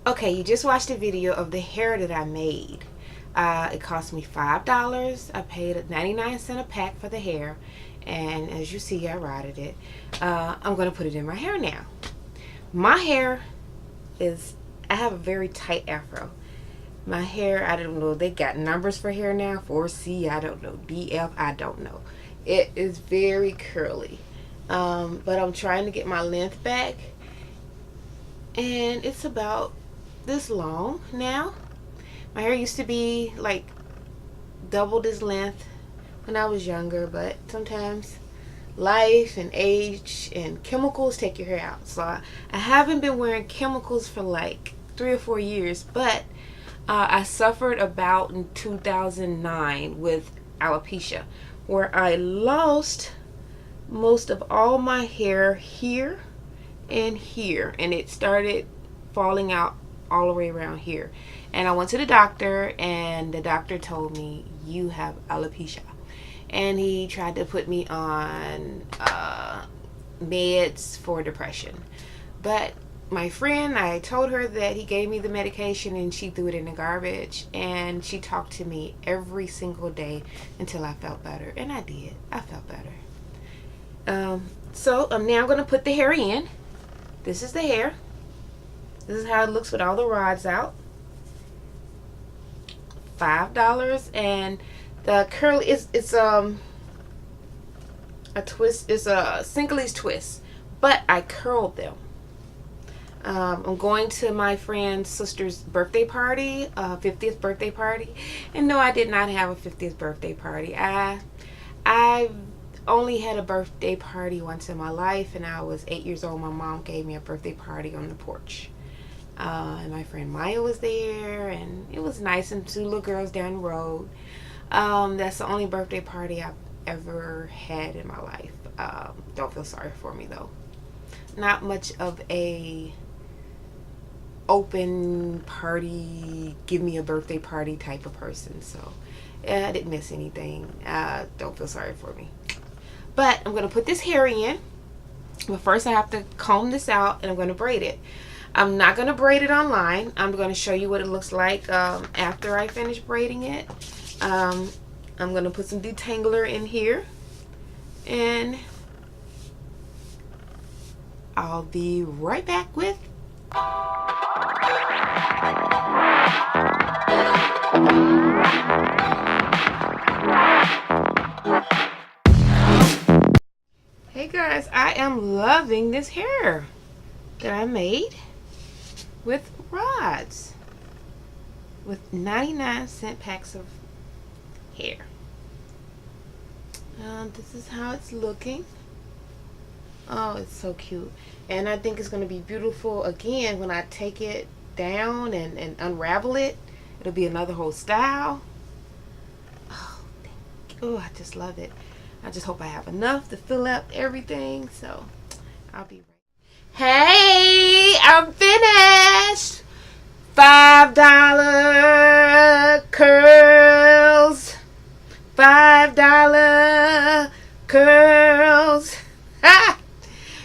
Okay, you just watched a video of the hair that I made. It cost me $5. I paid 99 cents a pack for the hair, and as you see, I rotted it. I'm gonna put it in my hair now. My hair is, I have a very tight afro. My hair, I don't know, they got numbers for hair now, 4C, I don't know, DF, I don't know. It is very curly, but I'm trying to get my length back, and it's about this long now. My hair used to be like double this length when I was younger, but sometimes life and age and chemicals take your hair out. So I haven't been wearing chemicals for like 3 or 4 years, but I suffered about in 2009 with alopecia, where I lost most of all my hair here and here, and it started falling out all the way around here. And I went to the doctor, and the doctor told me, you have alopecia. And he tried to put me on meds for depression. But my friend, I told her that he gave me the medication and she threw it in the garbage. And she talked to me every single day until I felt better. And I did. I felt better. So I'm now going to put the hair in. This is the hair. This is how it looks with all the rods out. $5, and the curly it's a twist. It's a Singley's twist, but I curled them. I'm going to my friend's sister's birthday party, 50th birthday party, and no, I did not have a 50th birthday party. I only had a birthday party once in my life, and I was 8 years old. My mom gave me a birthday party on the porch. And my friend Maya was there, and it was nice, and 2 little girls down the road. That's the only birthday party I've ever had in my life. Don't feel sorry for me though. Not much of a open party, give me a birthday party type of person, so I didn't miss anything. Don't feel sorry for me. But I'm gonna put this hair in, but first I have to comb this out, and I'm gonna braid it. I'm not going to braid it online. I'm going to show you what it looks like after I finish braiding it. I'm going to put some detangler in here, and I'll be right back with Hey guys, I am loving this hair that I made with rods, with 99-cent packs of hair. This is how it's looking. Oh, it's so cute. And I think it's going to be beautiful again when I take it down and unravel it. It'll be another whole style. Oh, oh, I just love it. I just hope I have enough to fill out everything. So I'll be right. Hey, I'm finished. $5 curls. $5 curls. Ha!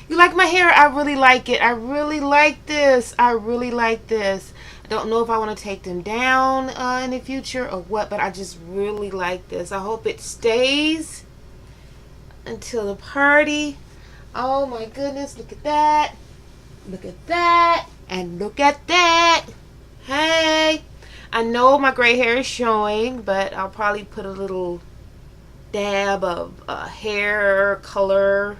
You like my hair? I really like it. I really like this. I really like this. I don't know if I want to take them down in the future or what, but I just really like this. I hope it stays until the party. Oh my goodness, look at that. Look at that. And look at that. Hey. I know my gray hair is showing, but I'll probably put a little dab of hair color,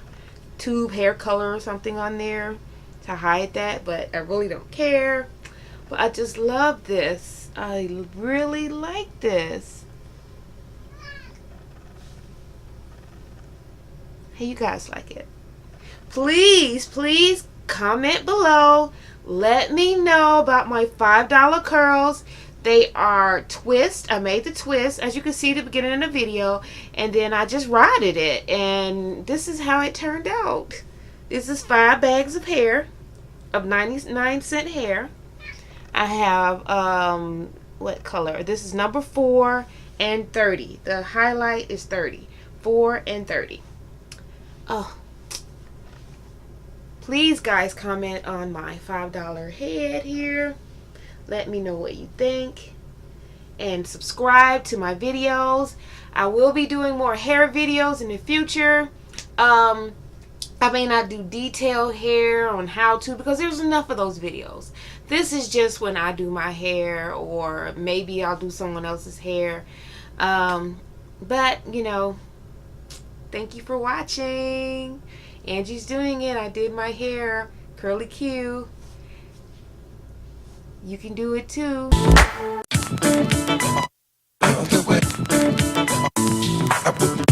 tube hair color or something on there to hide that, but I really don't care. But I just love this. I really like this. Hey, you guys like it? Please, please comment below. Let me know about my $5 curls. They are twist. I made the twist, as you can see at the beginning of the video, and then I just rotted it, and this is how it turned out. This is 5 bags of hair, of 99-cent hair. I have what color? This is number 4 and 30. The highlight is 30. 4 and 30. Oh, please guys comment on my $5 head here. Let me know what you think. And subscribe to my videos. I will be doing more hair videos in the future. I may not do detailed hair on how to, because there's enough of those videos. This is just when I do my hair, or maybe I'll do someone else's hair. But, you know, thank you for watching. Angie's doing it. I did my hair. Curly Q. You can do it too. I